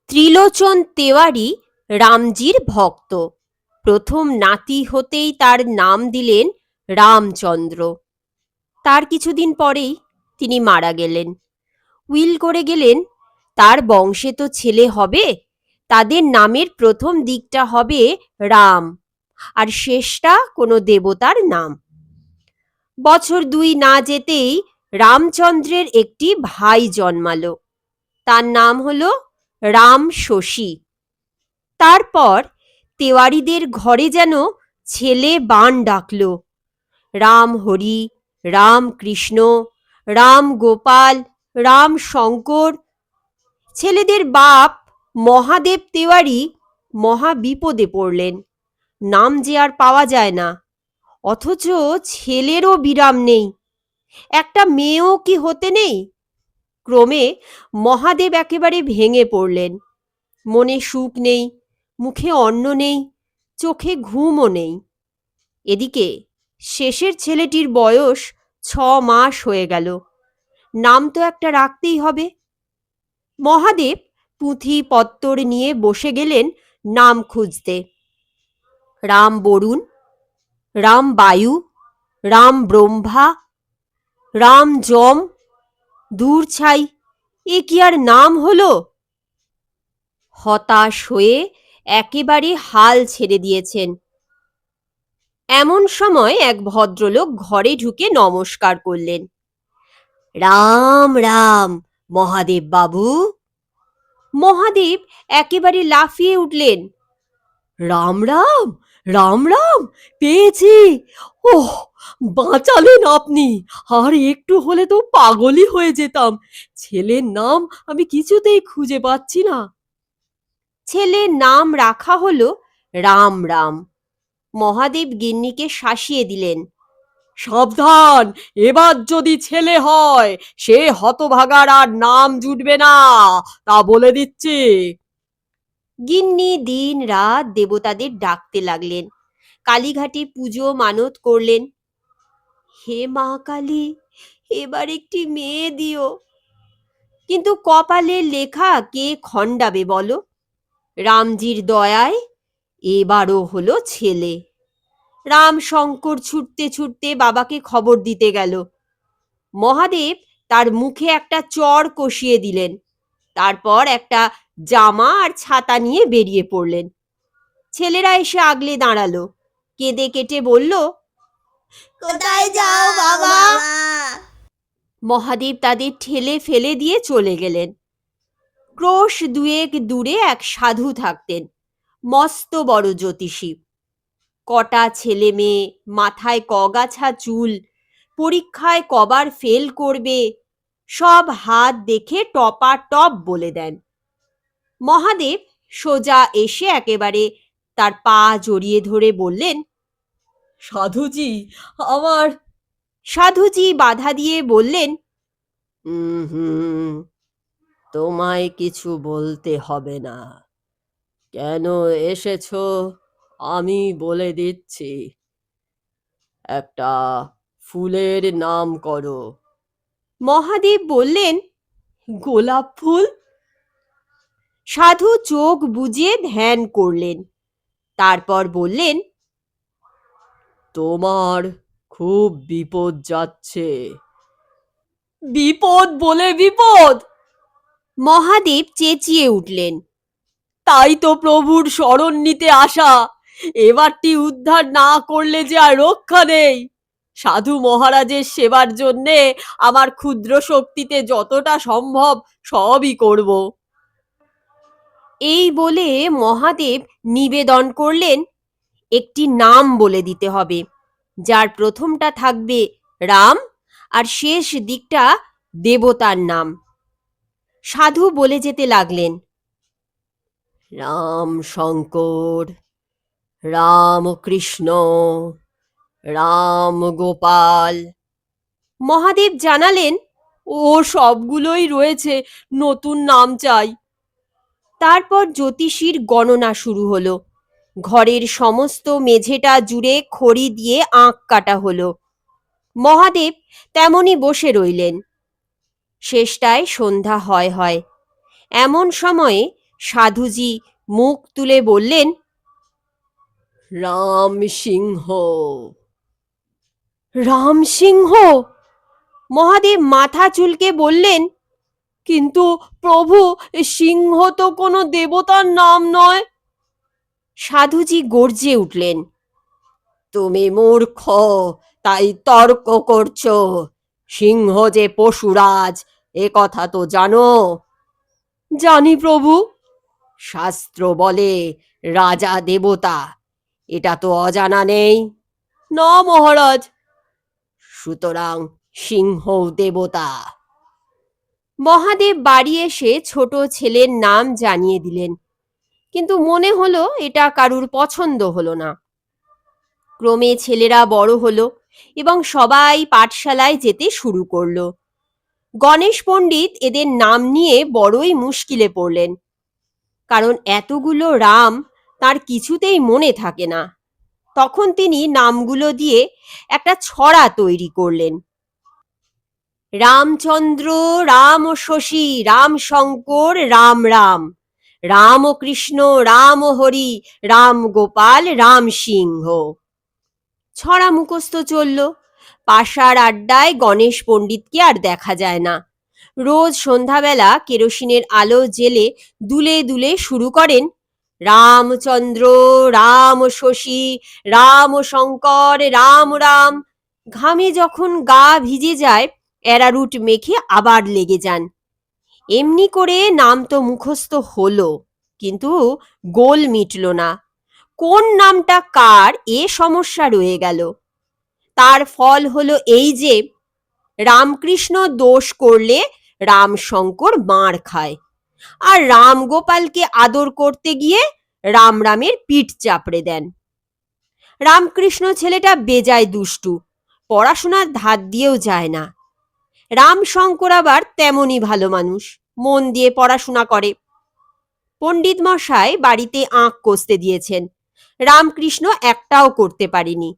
ত্রিলোচন তেওয়ারি রামজির ভক্ত। প্রথম নাতি হতেই তার নাম দিলেন রামচন্দ্র। তার কিছুদিন পরেই তিনি মারা গেলেন। উইল করে গেলেন, তার বংশে তো ছেলে হবে, তাদের নামের প্রথম দিকটা হবে রাম, আর শেষটা কোনো দেবতার নাম। বছর 2 না যেতেই রামচন্দ্রের একটি ভাই জন্মালো। তার নাম হলো রাম শশী। তারপর তেওয়ারিদের ঘরে যেন ছেলে বান ডাকল। রাম হরি, রাম কৃষ্ণ, রাম গোপাল, রাম শঙ্কর। ছেলেদের বাপ মহাদেব তেওয়ারি মহা বিপদে পড়লেন। নাম যে আর পাওয়া যায় না, অথচ ছেলেরও বিরাম নেই, একটা মেয়েও কি হতে নেই। ক্রমে মহাদেব একেবারে ভেঙে পড়লেন। মনে সুখ নেই, মুখে অন্ন নেই, চোখে ঘুমও নেই। এদিকে শেষের ছেলেটির বয়স 6 মাস হয়ে গেল। নাম তো একটা রাখতেই হবে। মহাদেব পুঁথি পত্তর নিয়ে বসে গেলেন নাম খুঁজতে। রাম বরুণ, রাম বায়ু, রাম ব্রহ্মা, রাম যম। দূর ছাই, এ কি আর নাম হলো! হতাশ হয়ে একেবারে হাল ছেড়ে দিয়েছেন। এমন সময় এক ভদ্রলোক ঘরে ঢুকে নমস্কার করলেন। রাম রাম, মহাদেব বাবু। মহাদেব একেবারে লাফিয়ে উঠলেন। রাম রাম, রাম রাম, পেয়েছি। ওহ, বাঁচালেন আপনি! আর একটু হলে তো পাগলই হয়ে যেতাম। ছেলের নাম আমি কিছুতেই খুঁজে পাচ্ছি না। ছেলের নাম রাখা হলো রাম রাম। মহাদেব গিন্নিকে শাসিয়ে দিলেন। সাবধান, এবার যদি ছেলে হয় সে হতভাগার আর নাম জুটবে না, তা বলে দিচ্ছি। গিন্নি দিন রাত দেবতাদের ডাকতে লাগলেন। কালীঘাটে পুজো মানত করলেন। হে মা কালী, এবার একটি মেয়ে দিও। কিন্তু কপালের লেখা কে খণ্ডাবে বলো? রামজির দয়ায় এবারও হলো ছেলে। রাম শঙ্কর ছুটতে ছুটতে বাবাকে খবর দিতে গেল। মহাদেব তার মুখে একটা চড় কষিয়ে দিলেন। তারপর একটা জামা আর ছাতা নিয়ে বেরিয়ে পড়লেন। ছেলেরা এসে আগলে দাঁড়ালো, কেঁদে কেটে বলল, কোথায় যাও বাবা? মহাদেব তাদের ঠেলে ফেলে দিয়ে চলে গেলেন। ক্রোশ 2 দূরে এক সাধু থাকতেন, মস্ত বড় জ্যোতিষী। কটা ছেলে মেয়ে, মাথায় কগাছা চুল, পরীক্ষায় কবার ফেল করবে, সব হাত দেখে টপাটপ বলে দেন। মহাদেব সোজা এসে একেবারে তার পা জড়িয়ে ধরে বললেন, সাধুজি, আমার। সাধুজি বাধা দিয়ে বললেন, হুম, তোমায় কিছু বলতে হবে না। কেন এসেছো আমি বলে দিচ্ছি। একটা ফুলের নাম করো। মহাদেব বললেন, গোলাপ ফুল। সাধু চোখ বুজে ধ্যান করলেন। তারপর বললেন, তোমার খুব বিপদ যাচ্ছে। বিপদ বলে বিপদ! মহাদেব চেঁচিয়ে উঠলেন। তাই তো প্রভুর শরণ নিতে আসা। এবারটি উদ্ধার না করলে যে আর রক্ষা নেই। সাধু মহারাজের সেবার জন্যে আমার ক্ষুদ্র শক্তিতে যতটা সম্ভব সবই করব। এই বলে মহাদেব নিবেদন করলেন, একটি নাম বলে দিতে হবে, যার প্রথমটা থাকবে রাম আর শেষ দিকটা দেবতার নাম। সাধু বলে যেতে লাগলেন, রাম শঙ্কর, রাম কৃষ্ণ, রাম গোপাল। মহাদেব জানালেন, ও সবগুলোই রয়েছে, নতুন নাম চাই। তারপর জ্যোতিষীর গণনা শুরু হলো। ঘরের সমস্ত মেঝেটা জুড়ে খড়ি দিয়ে আঁক কাটা হলো। মহাদেব তেমনি বসে রইলেন। শেষটায় সন্ধ্যা হয় হয়। এমন সময়ে সাধুজি মুখ তুলে বললেন, রাম সিংহ। রাম সিংহ! মহাদেব মাথা চুলকে বললেন, কিন্তু প্রভু, সিংহ তো কোনো দেবতার নাম নয়। সাধুজি গর্জে উঠলেন, তুমি মূর্খ, তাই তর্ক করছো। সিংহ যে পশুরাজ, এ কথা তো জানো? জানি প্রভু। শাস্ত্র বলে রাজা দেবতা, এটা তো অজানা নেই? না মহারাজ। সুতরাং সিংহ দেবতা। মহাদেব বাড়ি এসে ছোট ছেলের নাম জানিয়ে দিলেন, কিন্তু মনে হলো এটা কারুর পছন্দ হলো না। ক্রমে ছেলেরা বড় হলো এবং সবাই পাঠশালায় যেতে শুরু করলো। গণেশ পণ্ডিত এদের নাম নিয়ে বড়ই মুশকিলে পড়লেন, কারণ এতগুলো রাম তার কিছুতেই মনে থাকে না। তখন তিনি নামগুলো দিয়ে একটা ছড়া তৈরি করলেন। রামচন্দ্র, রাম শশী, রাম শঙ্কর, রাম রাম, রামকৃষ্ণ, রাম হরি, রাম গোপাল, রাম সিংহ। ছড়া মুখস্থ চলল। পাশার আড্ডায় গণেশ পণ্ডিতকে আর দেখা যায় না। রোজ সন্ধ্যাবেলা কেরোসিনের আলো জেলে দুলে দুলে শুরু করেন, রামচন্দ্র, রাম শশী, রাম শঙ্কর, রাম রাম। ঘামে যখন গা ভিজে যায়, অ্যারারুট মেখে আবার লেগে যান। এমনি করে নাম তো মুখস্থ হলো, কিন্তু গোল মিটল না। কোন নামটা কার, এ সমস্যা রয়ে গেল। তার ফল হলো এই যে, রামকৃষ্ণ দোষ করলে রামশঙ্কর মার খায়, আর রামগোপালকে আদর করতে গিয়ে রাম রামের পিঠ চাপড়ে দেন। রামকৃষ্ণ ছেলেটা বেজায় দুষ্টু, পড়াশোনার ধার দিয়েও যায় না। রামশঙ্কর আবার তেমনই ভালো মানুষ, মন দিয়ে পড়াশোনা করে। পণ্ডিত মশাই বাড়িতে আঁক কষতে দিয়েছেন, রামকৃষ্ণ একটাও করতে পারেনি।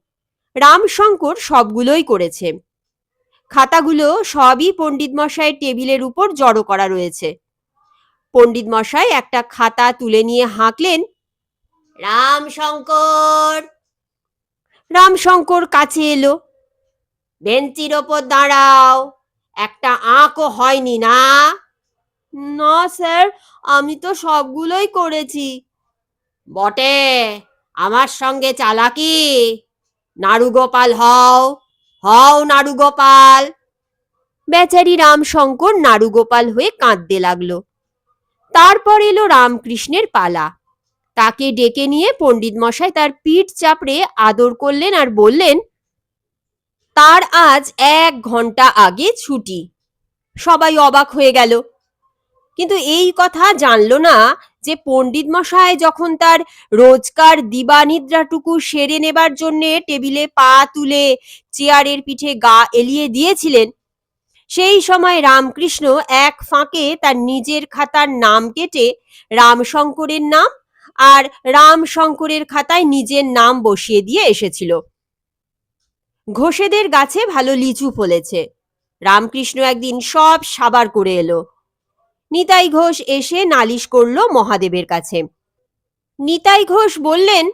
রামশঙ্কর সবগুলোই করেছে। খাতাগুলো সবই পণ্ডিত মশাইয়ের টেবিলের উপর জড়ো করা রয়েছে। পণ্ডিত মশাই একটা খাতা তুলে নিয়ে হাঁকলেন, রামশঙ্কর। রামশঙ্কর কাছে এলো। বেঞ্চির ওপর দাঁড়াও, একটা আঁকও হয়নি না? না স্যার, আমি তো সবগুলোই করেছি। বটে, আমার সঙ্গে চালাকি? নাড়ুগোপাল হও, হও নাড়ুগোপাল। বেচারি রামশঙ্কর নাড়ুগোপাল হয়ে কাঁদতে লাগলো। তারপর এলো রামকৃষ্ণের পালা। তাকে ডেকে নিয়ে পণ্ডিত মশাই তার পিঠ চাপড়ে আদর করলেন আর বললেন, তার আজ 1 ঘন্টা আগে ছুটি। সবাই অবাক হয়ে গেল, কিন্তু এই কথা জানলো না যে পণ্ডিত মশাই যখন তার রোজকার দিবানিদ্রাটুকু সেরে নেবার জন্যে টেবিলে পা তুলে চেয়ারের পিঠে গা এলিয়ে দিয়েছিলেন, সেই সময় রামকৃষ্ণ এক ফাঁকে তার নিজের খাতার নাম কেটে রামশঙ্করের নাম আর রামশঙ্করের খাতায় নিজের নাম বসিয়ে দিয়ে এসেছিল। ঘোষেদের গাছে ভালো লিচু ফলেছে। রামকৃষ্ণ একদিন সব সাবার করে এলো। নিতাই ঘোষ এসে নালিশ করলো মহাদেবের কাছে। নিতাই ঘোষ বললেন,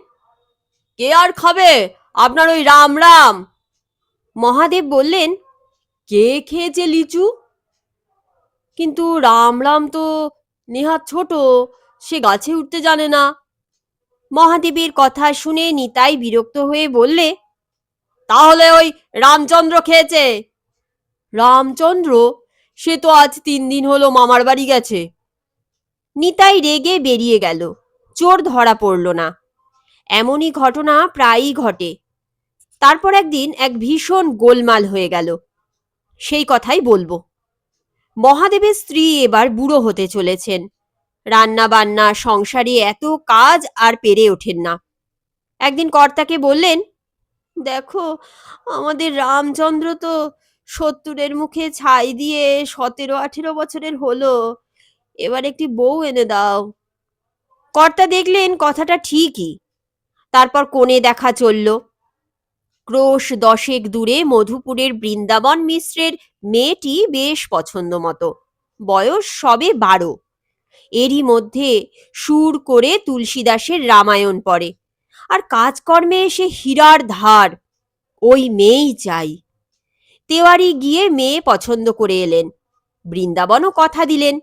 কে আর খাবে আপনার ওই রাম রাম? মহাদেব বললেন, কে খেয়েছে লিচু? কিন্তু রাম রাম তো নেহাত ছোট, সে গাছে উঠতে জানে না। মহাদেবের কথা শুনে নিতাই বিরক্ত হয়ে বললে, তাহলে ওই রামচন্দ্র খেয়েছে। রামচন্দ্র? সে তো আজ 3 দিন হলো মামার বাড়ি গেছে। নিতাই রেগে বেরিয়ে গেল। চোর ধরা পড়ল না। এমনই ঘটনা প্রায়ই ঘটে। তারপর একদিন এক ভীষণ গোলমাল হয়ে গেল। সেই কথাই বলবো। মহাদেবের স্ত্রী এবার বুড়ো হতে চলেছেন। রান্না বান্না সংসারে এত কাজ আর পেরে ওঠেন না। একদিন কর্তাকে বললেন, দেখো, আমাদের রামচন্দ্র তো 70-এর মুখে ছাই দিয়ে 17-18 বছরের হলো, এবার একটি বউ এনে দাও। কর্তা দেখলেন কথাটা ঠিকই। তারপর কোণে দেখা চলল। ক্রোশ 10 দূরে মধুপুরের বৃন্দাবন মিশ্রের মেয়েটি বেশ পছন্দ মতো, বয়স সবে 12। এরই মধ্যে সুর করে তুলসীদাসের রামায়ণ পড়ে, আর কাজকর্মে এসে হীরার ধার, ওই মেয়েই চাই। তেওয়ারি গিয়ে মেয়ে পছন্দ করে এলেন। বৃন্দাবনও কথা দিলেন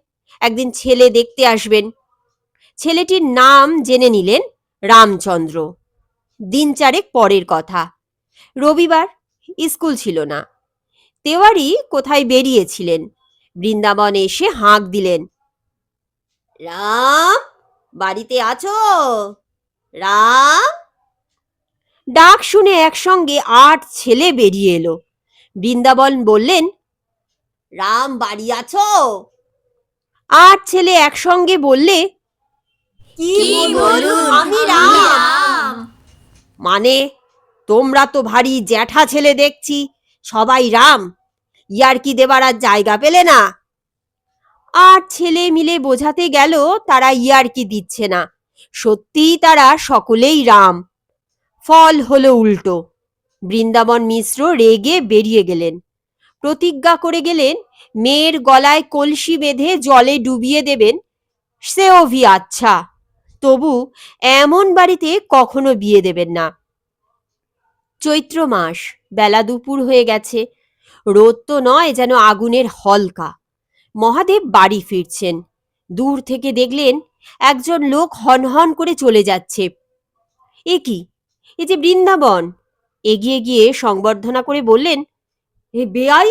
একদিন ছেলে দেখতে আসবেন। ছেলেটির নাম জেনে নিলেন রামচন্দ্র। দিন চারেক পরের কথা, রবিবার, স্কুল ছিল না। তেওয়ারি কোথায় বেরিয়েছিলেন, বৃন্দাবনে এসে হাঁক দিলেন, রাম, বাড়িতে আছো? রাম। ডাক শুনে একসঙ্গে ৮ ছেলে বেরিয়ে এলো। বৃন্দাবন বললেন, রাম বাড়ি আছো? ৮ ছেলে একসঙ্গে বললে, কি বলুন, আমি রাম। মানে, তোমরা তো ভারী জ্যাঠা ছেলে দেখছি, সবাই রাম, ইয়ার্কি দেবার আর জায়গা পেলে না। ৮ ছেলে মিলে বোঝাতে গেল তারা ইয়ার্কি দিচ্ছে না, সত্যিই তারা সকলেই রাম। ফল হলো উল্টো। বৃন্দাবন মিশ্র রেগে বেরিয়ে গেলেন, প্রতিজ্ঞা করে গেলেন মেয়ের গলায় কলসি বেঁধে জলে ডুবিয়ে দেবেন, সেও ভি আচ্ছা, তবু এমন বাড়িতে কখনো বিয়ে দেবেন না। চৈত্র মাস, বেলা দুপুর হয়ে গেছে, রোদ তো নয় যেন আগুনের হলকা। মহাদেব বাড়ি ফিরছেন। দূর থেকে দেখলেন একজন লোক হনহন করে চলে যাচ্ছে। এ কি, এ যে বৃন্দাবন। এগিয়ে গিয়ে সংবর্ধনা করে বললেন, এ বেয়াই,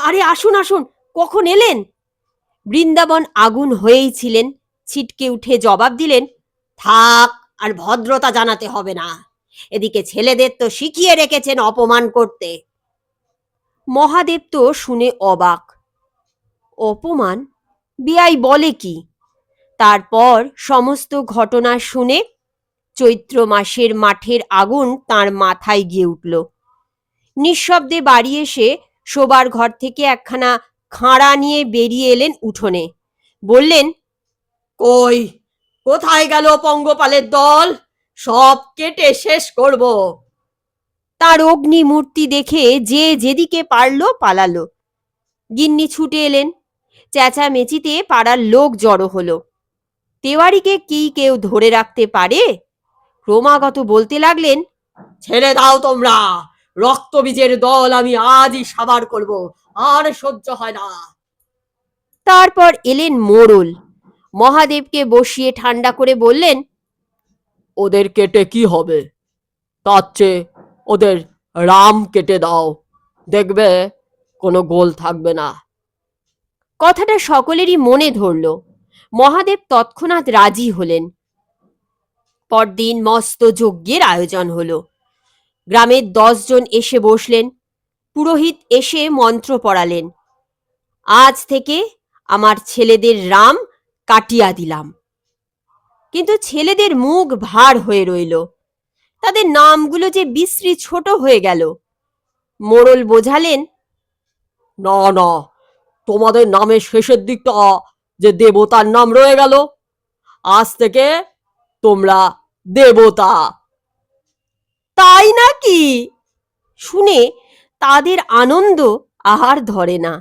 আরে আসুন আসুন, কখন এলেন? বৃন্দাবন আগুন হয়েই ছিলেন, ছিটকে উঠে জবাব দিলেন, থাক, আর ভদ্রতা জানাতে হবে না, এদিকে ছেলেদের তো শিখিয়ে রেখেছেন অপমান করতে। মহাদেব তো শুনে অবাক। অপমান? বেয়াই বলে কি? তারপর সমস্ত ঘটনা শুনে চৈত্র মাসের মাঠের আগুন তার মাথায় গিয়ে উঠল। নিঃশব্দে বাড়ি এসে শোবার ঘর থেকে একখানা খাঁড়া নিয়ে বেরিয়ে এলেন উঠোনে। বললেন, কই, কোথায় গেল পঙ্গপালের দল? সব কেটে শেষ করব। তার অগ্নি মূর্তি দেখে যে যেদিকে পারল পালালো। গিন্নি ছুটে এলেন, চেঁচামেচিতে পাড়ার লোক জড়ো হলো। তেওয়ারিকে কি কেউ ধরে রাখতে পারে? ক্রমাগত বলতে লাগলেন, ছেড়ে দাও তোমরা, রক্তবীজের দল আমি আজই সাবার করব, আর সহ্য হয় না। তারপর এলেন মোড়ল, মহাদেবকে বসিয়ে ঠান্ডা করে বললেন, ওদের কেটে কি হবে, তার চেয়ে ওদের রাম কেটে দাও, দেখবে কোনো গোল থাকবে না। কথাটা সকলেরই মনে ধরল। মহাদেব তৎক্ষণাৎ রাজি হলেন। পরদিন মস্ত যজ্ঞের আয়োজন হলো। গ্রামের 10 জন এসে বসলেন। পুরোহিত এসে মন্ত্র পড়ালেন, আজ থেকে আমার ছেলেদের রাম কাটিয়া দিলাম। কিন্তু ছেলেদের মুখ ভার হয়ে রইল, তাদের নামগুলো যে বিশ্রী ছোট হয়ে গেল। মোড়ল বোঝালেন, না না, তোমাদের নামের শেষের দিকটা যে দেবতার নাম রয়ে গেল, আজ থেকে তোমরা দেবতা। তাই নাকি? শুনে তাদের আনন্দ আহার ধরে না।